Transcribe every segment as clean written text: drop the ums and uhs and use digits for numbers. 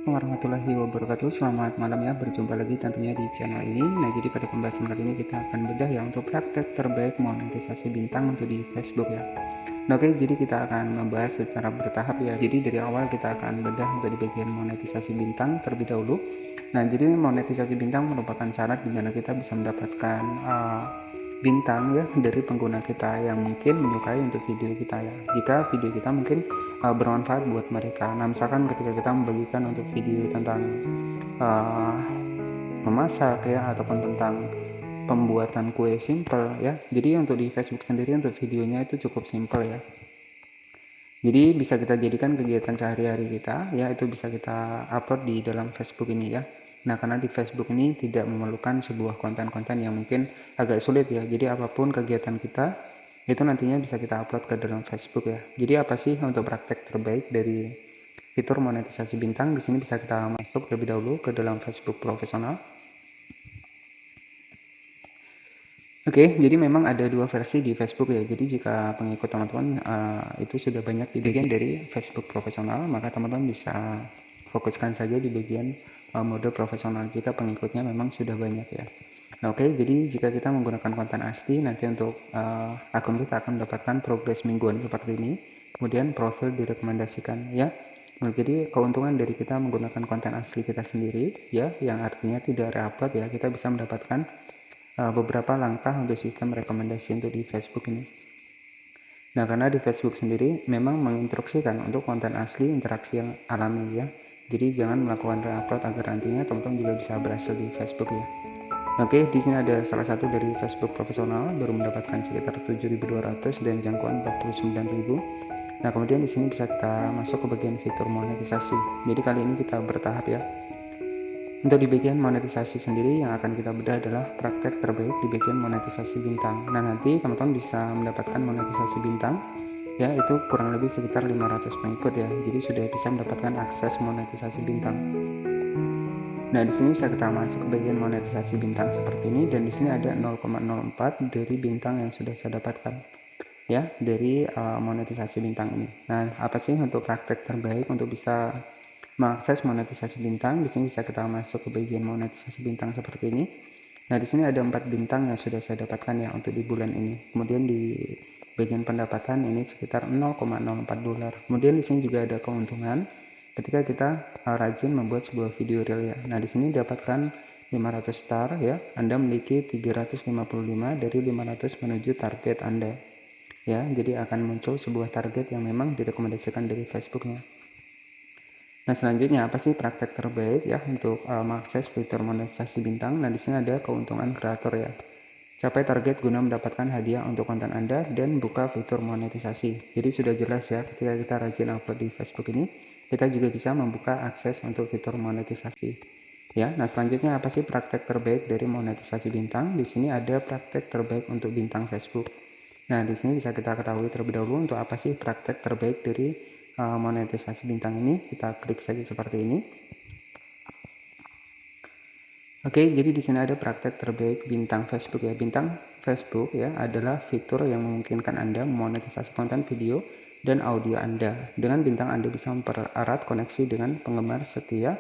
Warahmatullahi wabarakatuh. Selamat malam ya, berjumpa lagi tentunya di channel ini. Nah, jadi pada pembahasan kali ini kita akan bedah ya untuk praktek terbaik monetisasi bintang untuk di Facebook ya. Nah, oke, jadi kita akan membahas secara bertahap ya. Jadi dari awal kita akan bedah untuk di bagian monetisasi bintang terlebih dahulu. Nah, jadi monetisasi bintang merupakan syarat di mana kita bisa mendapatkan bintang ya dari pengguna kita yang mungkin menyukai untuk video kita ya. Jika video kita mungkin bermanfaat buat mereka. Nah, misalkan ketika kita membagikan untuk video tentang uh, memasak ya ataupun tentang pembuatan kue simple ya. Jadi untuk di Facebook sendiri untuk videonya itu cukup simple ya. Jadi bisa kita jadikan kegiatan sehari-hari kita ya, itu bisa kita upload di dalam Facebook ini ya. Nah, karena di Facebook ini tidak memerlukan sebuah konten-konten yang mungkin agak sulit ya. Jadi apapun kegiatan kita itu nantinya bisa kita upload ke dalam Facebook ya. Jadi apa sih untuk praktek terbaik dari fitur monetisasi bintang? Di sini bisa kita masuk terlebih dahulu ke dalam Facebook profesional. Oke, jadi memang ada dua versi di Facebook ya. Jadi jika pengikut teman-teman itu sudah banyak di bagian dari Facebook profesional, maka teman-teman bisa fokuskan saja di bagian mode profesional jika pengikutnya memang sudah banyak ya. Nah, oke, jadi jika kita menggunakan konten asli, nanti untuk akun kita akan mendapatkan progres mingguan seperti ini. Kemudian profil direkomendasikan ya. Nah, jadi keuntungan dari kita menggunakan konten asli kita sendiri ya, yang artinya tidak re-upload ya, kita bisa mendapatkan beberapa langkah untuk sistem rekomendasi untuk di Facebook ini. Nah, karena di Facebook sendiri memang menginstruksikan untuk konten asli interaksi yang alami ya. Jadi jangan melakukan re-upload agar nantinya teman-teman juga bisa berhasil di Facebook ya. Oke, di sini ada salah satu dari Facebook profesional baru mendapatkan sekitar 7.200 dan jangkauan 49.000. Nah, kemudian di sini bisa kita masuk ke bagian fitur monetisasi. Jadi kali ini kita bertahap ya. Untuk di bagian monetisasi sendiri yang akan kita bedah adalah praktek terbaik di bagian monetisasi bintang. Nah, nanti teman-teman bisa mendapatkan monetisasi bintang ya, itu kurang lebih sekitar 500 pengikut ya. Jadi sudah bisa mendapatkan akses monetisasi bintang. Nah, di sini bisa kita masuk ke bagian monetisasi bintang seperti ini, dan di sini ada 0,04 dari bintang yang sudah saya dapatkan ya dari monetisasi bintang ini. Nah, apa sih untuk praktek terbaik untuk bisa mengakses monetisasi bintang? Di sini bisa kita masuk ke bagian monetisasi bintang seperti ini. Nah, di sini ada 4 bintang yang sudah saya dapatkan ya untuk di bulan ini. Kemudian di bagian pendapatan ini sekitar 0,04 dolar. Kemudian di sini juga ada keuntungan ketika kita rajin membuat sebuah video reel ya. Nah, di sini dapatkan 500 star ya. Anda memiliki 355 dari 500 menuju target Anda. Ya, jadi akan muncul sebuah target yang memang direkomendasikan dari Facebooknya. Nah, selanjutnya apa sih praktek terbaik ya untuk mengakses fitur monetisasi bintang? Nah, di sini ada keuntungan kreator ya. Capai target guna mendapatkan hadiah untuk konten Anda dan buka fitur monetisasi. Jadi sudah jelas ya, ketika kita rajin upload di Facebook ini, kita juga bisa membuka akses untuk fitur monetisasi. Ya, nah selanjutnya apa sih praktek terbaik dari monetisasi bintang? Di sini ada praktek terbaik untuk bintang Facebook. Nah, di sini bisa kita ketahui terlebih dahulu untuk apa sih praktek terbaik dari monetisasi bintang ini. Kita klik saja seperti ini. Oke, jadi di sini ada praktek terbaik bintang Facebook ya. Bintang Facebook ya adalah fitur yang memungkinkan Anda memonetisasi konten video dan audio Anda. Dengan bintang Anda bisa mempererat koneksi dengan penggemar setia.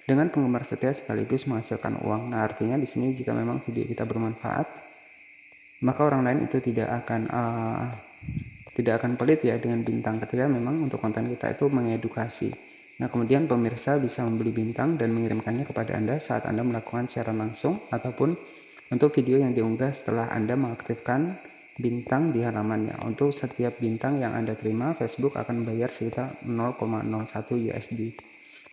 Dengan penggemar setia sekaligus menghasilkan uang. Nah, artinya di sini jika memang video kita bermanfaat, maka orang lain itu tidak akan pelit ya dengan bintang ketika memang untuk konten kita itu mengedukasi. Nah, kemudian pemirsa bisa membeli bintang dan mengirimkannya kepada Anda saat Anda melakukan siaran langsung ataupun untuk video yang diunggah setelah Anda mengaktifkan bintang di halamannya. Untuk setiap bintang yang Anda terima, Facebook akan membayar sekitar 0,01 USD.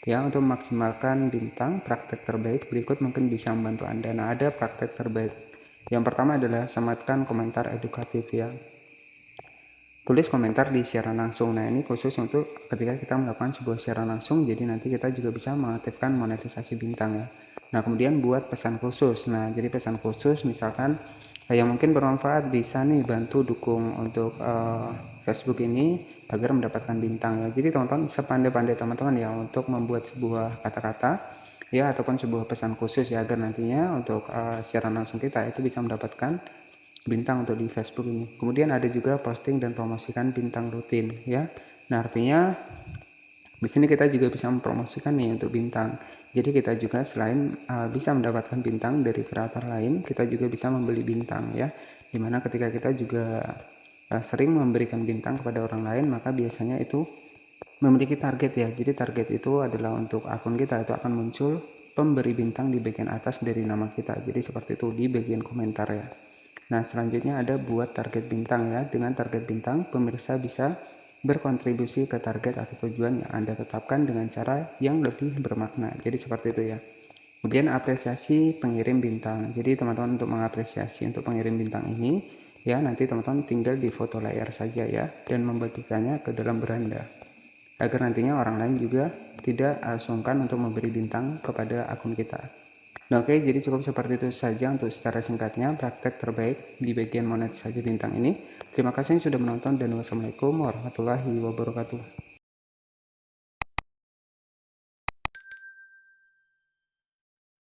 Ya, untuk memaksimalkan bintang, praktek terbaik berikut mungkin bisa membantu Anda. Nah, ada praktek terbaik. Yang pertama adalah sematkan komentar edukatif ya. Tulis komentar di siaran langsung. Nah, ini khusus untuk ketika kita melakukan sebuah siaran langsung, jadi nanti kita juga bisa mengaktifkan monetisasi bintang ya. Nah, kemudian buat pesan khusus. Nah, jadi pesan khusus misalkan yang mungkin bermanfaat, bisa nih bantu dukung untuk Facebook ini agar mendapatkan bintang ya. Jadi teman-teman sepandai-pandai teman-teman ya untuk membuat sebuah kata-kata ya ataupun sebuah pesan khusus ya, agar nantinya untuk siaran langsung kita itu bisa mendapatkan bintang untuk di Facebook ini. Kemudian ada juga posting dan promosikan bintang rutin ya. Nah, artinya Di sini kita juga bisa mempromosikan nih untuk bintang. Jadi kita juga selain bisa mendapatkan bintang dari kreator lain, kita juga bisa membeli bintang ya. Dimana ketika kita juga sering memberikan bintang kepada orang lain, maka biasanya itu memiliki target ya. Jadi target itu adalah untuk akun kita itu akan muncul pemberi bintang di bagian atas dari nama kita. Jadi seperti itu di bagian komentar ya. Nah, selanjutnya ada buat target bintang ya. Dengan target bintang, pemirsa bisa berkontribusi ke target atau tujuan yang Anda tetapkan dengan cara yang lebih bermakna. Jadi seperti itu ya. Kemudian apresiasi pengirim bintang. Jadi teman-teman untuk mengapresiasi untuk pengirim bintang ini, ya nanti teman-teman tinggal di foto layar saja ya, dan membagikannya ke dalam beranda. Agar nantinya orang lain juga tidak sungkan untuk memberi bintang kepada akun kita. Nah, oke, jadi cukup seperti itu saja untuk secara singkatnya praktek terbaik di bagian monetisasi bintang ini. Terima kasih yang sudah menonton dan wassalamualaikum warahmatullahi wabarakatuh.